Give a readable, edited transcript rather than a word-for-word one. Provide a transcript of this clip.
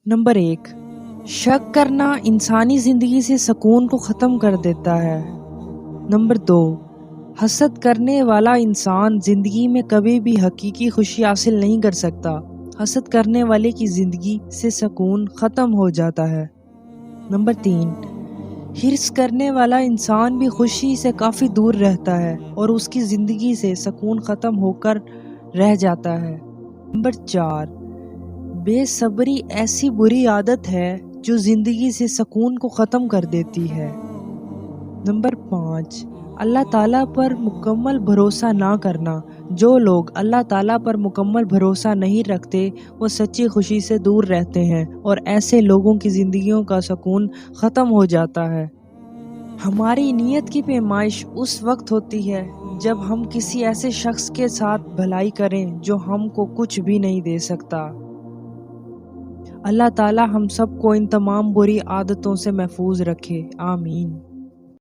Number 1، شک کرنا انسانی زندگی سے سکون کو ختم کر دیتا ہے۔ نمبر 2، حسد کرنے والا انسان زندگی میں کبھی بھی حقیقی خوشی حاصل نہیں کر سکتا۔ حسد کرنے والے کی زندگی سے سکون ختم ہو جاتا ہے۔ نمبر 3، حرص کرنے والا انسان بھی خوشی سے کافی دور رہتا ہے اور اس کی زندگی سے سکون ختم ہو کر رہ جاتا ہے۔ نمبر 4، بے صبری ایسی بری عادت ہے جو زندگی سے سکون کو ختم کر دیتی ہے۔ نمبر 5، اللہ تعالیٰ پر مکمل بھروسہ نہ کرنا۔ جو لوگ اللہ تعالیٰ پر مکمل بھروسہ نہیں رکھتے وہ سچی خوشی سے دور رہتے ہیں اور ایسے لوگوں کی زندگیوں کا سکون ختم ہو جاتا ہے۔ ہماری نیت کی پیمائش اس وقت ہوتی ہے جب ہم کسی ایسے شخص کے ساتھ بھلائی کریں جو ہم کو کچھ بھی نہیں دے سکتا۔ اللہ تعالیٰ ہم سب کو ان تمام بری عادتوں سے محفوظ رکھے، آمین۔